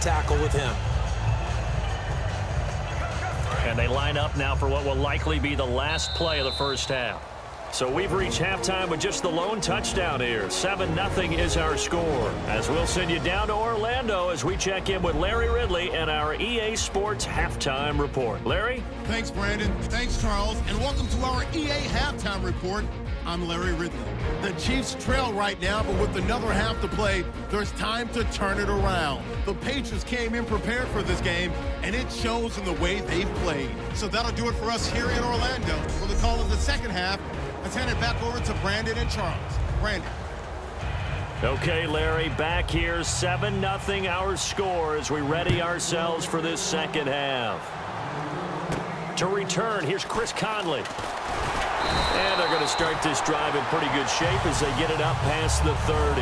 tackle with him. And they line up now for what will likely be the last play of the first half. So we've reached halftime with just the lone touchdown here. 7-0 is our score. As we'll send you down to Orlando as we check in with Larry Ridley and our EA Sports Halftime Report. Larry? Thanks, Brandon. Thanks, Charles. And welcome to our EA Halftime Report. I'm Larry Ridley. The Chiefs trail right now, but with another half to play, there's time to turn it around. The Patriots came in prepared for this game, and it shows in the way they've played. So that'll do it for us here in Orlando. For the call of the second half, let's hand it back over to Brandon and Charles. Brandon. Okay, Larry, back here, 7-0 our score as we ready ourselves for this second half. To return, here's Chris Conley. And they're going to start this drive in pretty good shape as they get it up past the 30.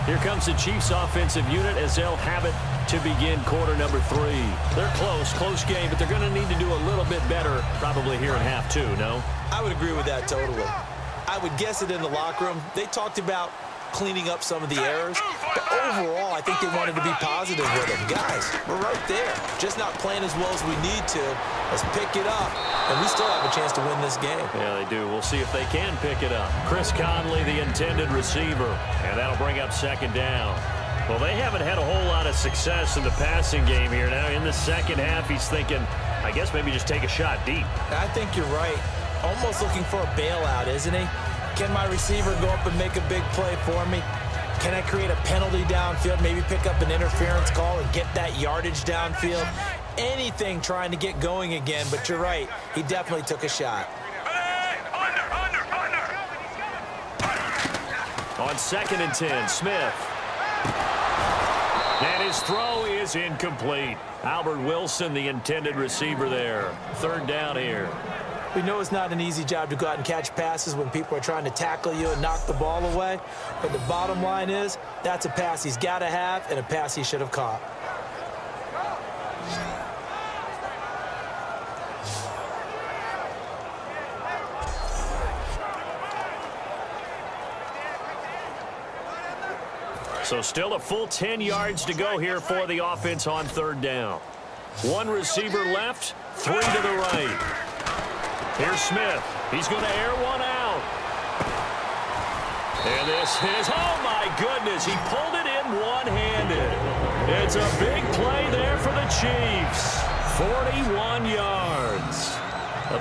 Here comes the Chiefs offensive unit as they'll have it to begin quarter number 3. They're close game, but they're going to need to do a little bit better probably here in half 2, no? I would agree with that totally. I would guess it in the locker room. They talked about cleaning up some of the errors, but overall, I think they wanted to be positive with them. Guys, we're right there. Just not playing as well as we need to. Let's pick it up, and we still have a chance to win this game. Yeah, they do. We'll see if they can pick it up. Chris Conley, the intended receiver, and that'll bring up second down. Well, they haven't had a whole lot of success in the passing game here. Now, in the second half, he's thinking, I guess maybe just take a shot deep. I think you're right. Almost looking for a bailout, isn't he? Can my receiver go up and make a big play for me? Can I create a penalty downfield, maybe pick up an interference call and get that yardage downfield? Anything trying to get going again, but you're right. He definitely took a shot. On 2nd and 10, Smith. And his throw is incomplete. Albert Wilson, the intended receiver there. 3rd down here. We know it's not an easy job to go out and catch passes when people are trying to tackle you and knock the ball away. But the bottom line is, that's a pass he's got to have and a pass he should have caught. So still a full 10 yards to go here for the offense on 3rd down. 1 receiver left, 3 to the right. Here's Smith. He's going to air one out. And this is, oh my goodness, he pulled it in one-handed. It's a big play there for the Chiefs. 41 yards.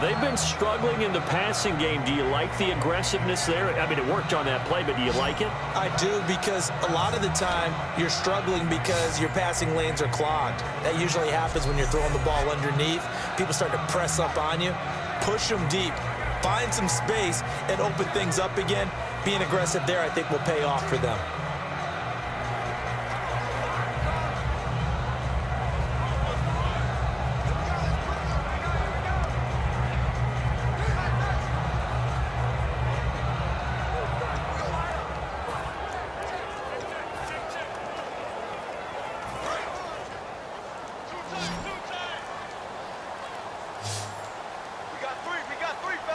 They've been struggling in the passing game. Do you like the aggressiveness there? I mean, it worked on that play, but do you like it? I do, because a lot of the time you're struggling because your passing lanes are clogged. That usually happens when you're throwing the ball underneath. People start to press up on you. Push them deep. Find some space and open things up again. Being aggressive there, I think, will pay off for them.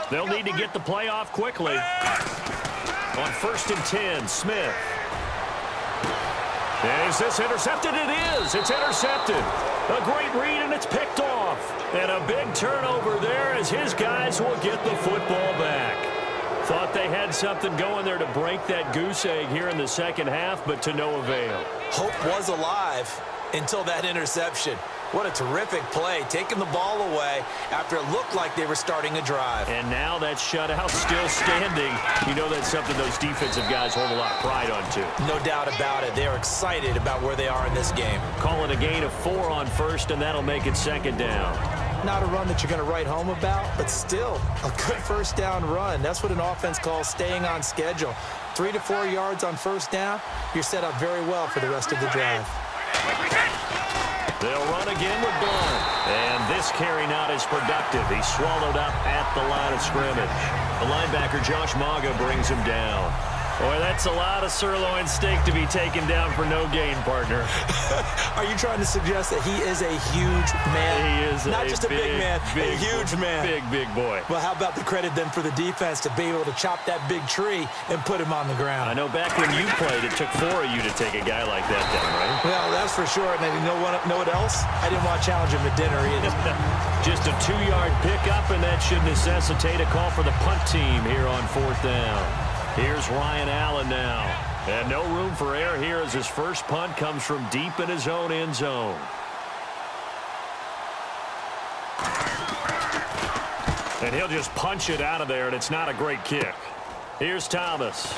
They'll need to get the play off quickly. On 1st and 10, Smith. Is this intercepted? It is. It's intercepted. A great read, and it's picked off. And a big turnover there as his guys will get the football back. Thought they had something going there to break that goose egg here in the second half, but to no avail. Hope was alive until that interception. What a terrific play, taking the ball away after it looked like they were starting a drive. And now that shutout still standing. You know that's something those defensive guys hold a lot of pride onto. No doubt about it. They're excited about where they are in this game. Calling a gain of 4 on 1st, and that'll make it 2nd down. Not a run that you're going to write home about, but still a good 1st down run. That's what an offense calls staying on schedule. 3 to 4 yards on 1st down, you're set up very well for the rest of the drive. They'll run again with Blount. And this carry not as productive. He's swallowed up at the line of scrimmage. The linebacker, Josh Maga, brings him down. Boy, that's a lot of sirloin steak to be taken down for no gain, partner. Are you trying to suggest that he is a huge man? He is not just a big man, a huge man. Big boy. Well, how about the credit then for the defense to be able to chop that big tree and put him on the ground? I know back when you played, it took 4 of you to take a guy like that down, right? Well, that's for sure. And you know what else? I didn't want to challenge him at dinner either. Just a 2-yard pickup, and that should necessitate a call for the punt team here on 4th down. Here's Ryan Allen now. And no room for error here as his first punt comes from deep in his own end zone. And he'll just punch it out of there, and it's not a great kick. Here's Thomas.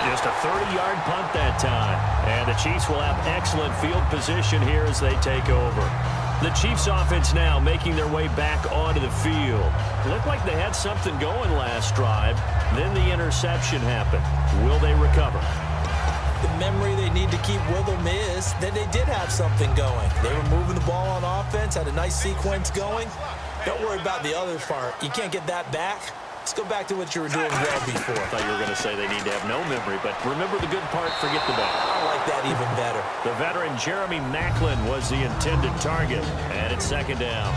Just a 30-yard punt that time. And the Chiefs will have excellent field position here as they take over. The Chiefs offense now making their way back onto the field. Looked like they had something going last drive. Then the interception happened. Will they recover? The memory they need to keep with them is that they did have something going. They were moving the ball on offense, had a nice sequence going. Don't worry about the other part. You can't get that back. Let's go back to what you were doing well before. I thought you were going to say they need to have no memory, but remember the good part, forget the bad. I like that even better. The veteran Jeremy Maclin was the intended target, and it's 2nd down.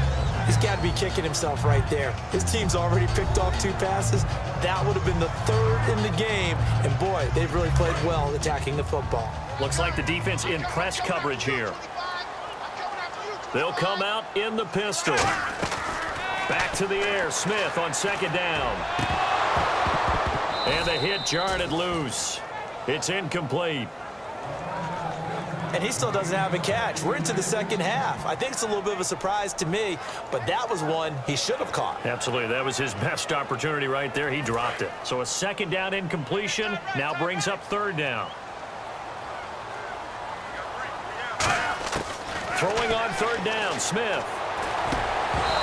He's got to be kicking himself right there. His team's already picked off 2 passes. That would have been the 3rd in the game, and boy, they've really played well attacking the football. Looks like the defense in press coverage here. They'll come out in the pistol. Back to the air, Smith on 2nd down. And the hit jarred it loose. It's incomplete. And he still doesn't have a catch. We're into the second half. I think it's a little bit of a surprise to me, but that was one he should have caught. Absolutely. That was his best opportunity right there. He dropped it. So a 2nd down incompletion now brings up 3rd down. Throwing on 3rd down, Smith.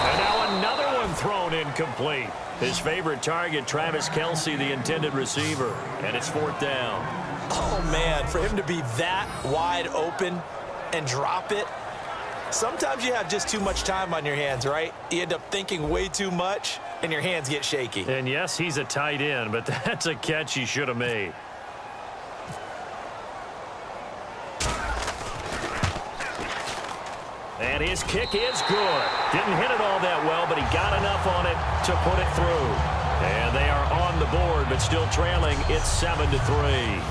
And now another one thrown incomplete. His favorite target, Travis Kelce, the intended receiver. And it's 4th down. Oh, man, for him to be that wide open and drop it. Sometimes you have just too much time on your hands, right? You end up thinking way too much, and your hands get shaky. And yes, he's a tight end, but that's a catch he should have made. And his kick is good. Didn't hit it all that well, but he got enough on it to put it through. And they are on the board, but still trailing. It's 7-3.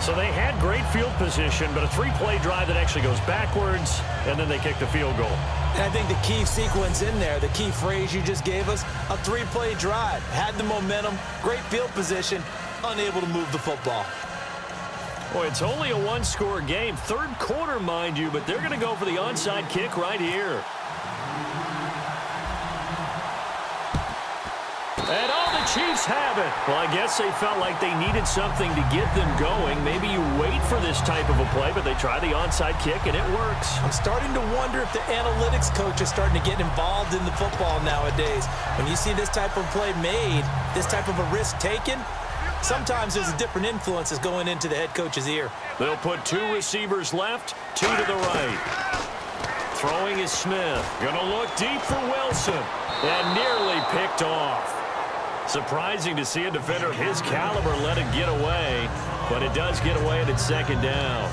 So they had great field position, but a 3-play drive that actually goes backwards, and then they kick the field goal. And I think the key sequence in there, the key phrase you just gave us, a 3-play drive. Had the momentum, great field position, unable to move the football. Boy, it's only a 1-score game. 3rd quarter, mind you, but they're going to go for the onside kick right here. And all the Chiefs have it. Well, I guess they felt like they needed something to get them going. Maybe you wait for this type of a play, but they try the onside kick, and it works. I'm starting to wonder if the analytics coach is starting to get involved in the football nowadays. When you see this type of play made, this type of a risk taken, sometimes there's a different influences going into the head coach's ear. They'll put 2 receivers left, 2 to the right. Throwing is Smith. Gonna look deep for Wilson. And nearly picked off. Surprising to see a defender of his caliber let it get away, but it does get away and it's 2nd down.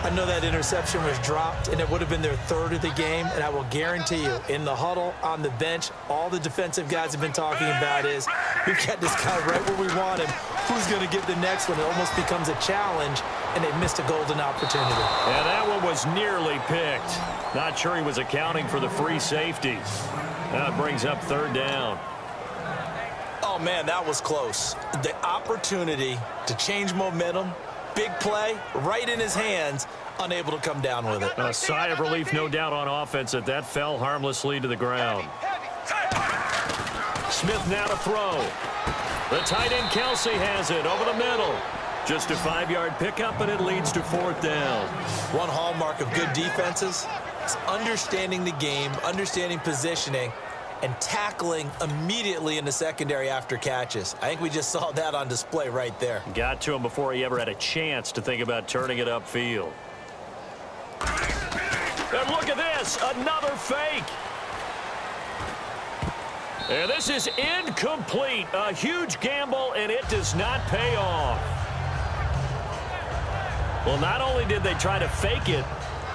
I know that interception was dropped, and it would have been their 3rd of the game, and I will guarantee you, in the huddle, on the bench, all the defensive guys have been talking about is, we've got this guy right where we want him. Who's going to get the next one? It almost becomes a challenge, and they missed a golden opportunity. Yeah, that one was nearly picked. Not sure he was accounting for the free safety. Now it brings up 3rd down. Oh, man, that was close. The opportunity to change momentum, big play, right in his hands, unable to come down with it. A sigh of relief, no doubt, on offense that fell harmlessly to the ground. Smith now to throw. The tight end Kelce has it over the middle. Just a 5-yard pickup, and it leads to 4th down. One hallmark of good defenses is understanding the game, understanding positioning, and tackling immediately in the secondary after catches. I think we just saw that on display right there. Got to him before he ever had a chance to think about turning it upfield. And look at this, another fake. And this is incomplete. A huge gamble, and it does not pay off. Well, not only did they try to fake it,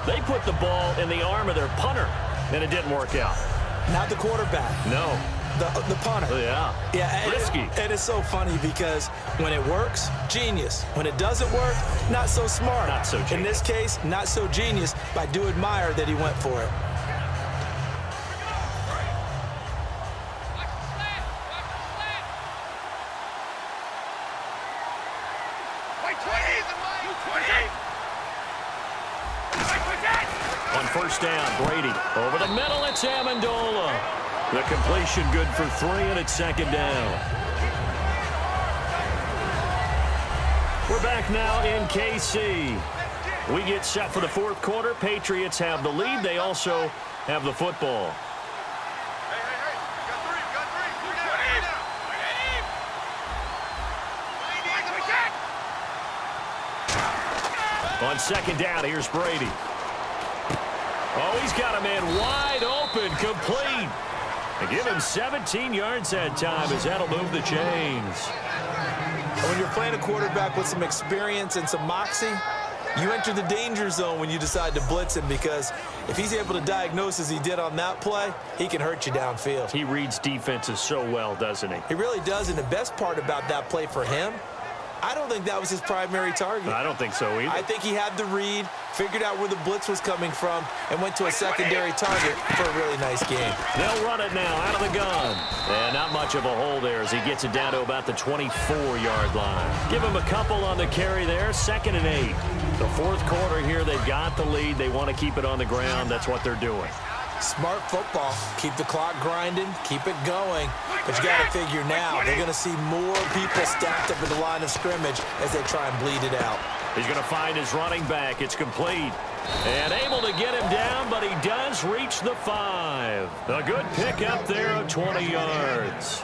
they put the ball in the arm of their punter, and it didn't work out. Not the quarterback. No. The punter. Yeah. Yeah. Risky. And it's so funny because when it works, genius. When it doesn't work, not so smart. Not so genius. In this case, not so genius, but I do admire that he went for it. On first down, Brady. Over the middle, it's Amendola. The completion good for 3, and it's second down. We're back now in KC. We get set for the fourth quarter. Patriots have the lead. They also have the football. On second down, here's Brady. Oh, he's got a man wide open, complete. They give him 17 yards that time as that'll move the chains. When you're playing a quarterback with some experience and some moxie, you enter the danger zone when you decide to blitz him, because if he's able to diagnose as he did on that play, he can hurt you downfield. He reads defenses so well, doesn't he? He really does, and the best part about that play for him, I don't think that was his primary target. I don't think so either. I think he had the read, figured out where the blitz was coming from, and went to a secondary target for a really nice game. They'll run it now out of the gun. And not much of a hole there as he gets it down to about the 24-yard line. Give him a couple on the carry there, 2nd and 8. The fourth quarter here, they've got the lead. They want to keep it on the ground. That's what they're doing. Smart football. Keep the clock grinding, keep it going. But you got to figure now, they're going to see more people stacked up in the line of scrimmage as they try and bleed it out. He's going to find his running back. It's complete. And able to get him down, but he does reach the 5. A good pick up there of 20 yards.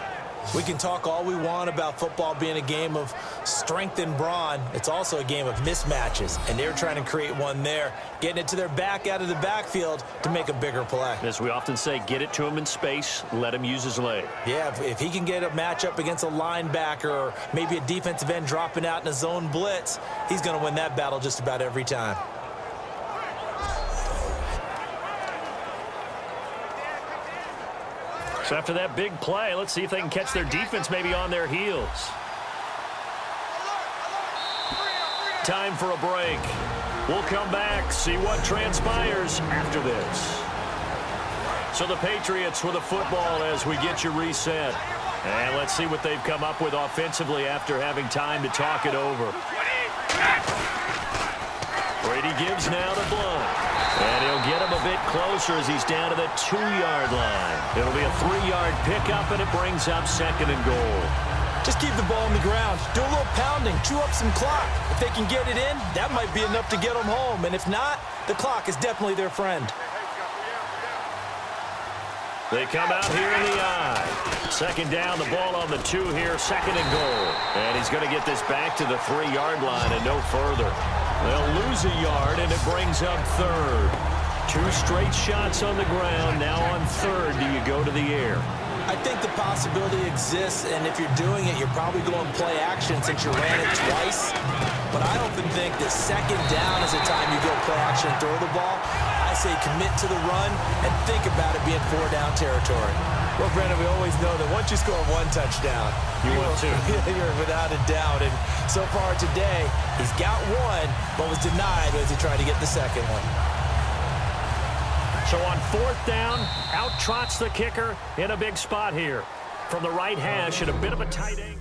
We can talk all we want about football being a game of strength and brawn. It's also a game of mismatches, and they're trying to create one there, getting it to their back out of the backfield to make a bigger play. As we often say, get it to him in space, let him use his leg. Yeah, if he can get a matchup against a linebacker or maybe a defensive end dropping out in a zone blitz, he's going to win that battle just about every time. So after that big play, let's see if they can catch their defense maybe on their heels. Time for a break. We'll come back, see what transpires after this. So the Patriots with the football as we get you reset. And let's see what they've come up with offensively after having time to talk it over. Brady gives now to Blunt. And he'll get him a bit closer as he's down to the 2-yard line. It'll be a 3-yard pickup, and it brings up 2nd and goal. Just keep the ball on the ground. Do a little pounding. Chew up some clock. If they can get it in, that might be enough to get them home. And if not, the clock is definitely their friend. They come out here in the I. 2nd down, the ball on the 2 here, 2nd and goal. And he's going to get this back to the 3-yard line and no further. They'll lose a yard, and it brings up 3rd. 2 straight shots on the ground. Now on 3rd, do you go to the air? I think the possibility exists, and if you're doing it, you're probably going play action since you ran it twice. But I often think that 2nd down is the time you go play action and throw the ball. I say commit to the run and think about it being 4-down territory. Well, Brandon, we always know that once you score 1 touchdown, you want 2. You're without a doubt. And so far today, he's got 1, but was denied as he tried to get the 2nd one. So on 4th down, out trots the kicker in a big spot here. From the right hash at a bit of a tight angle.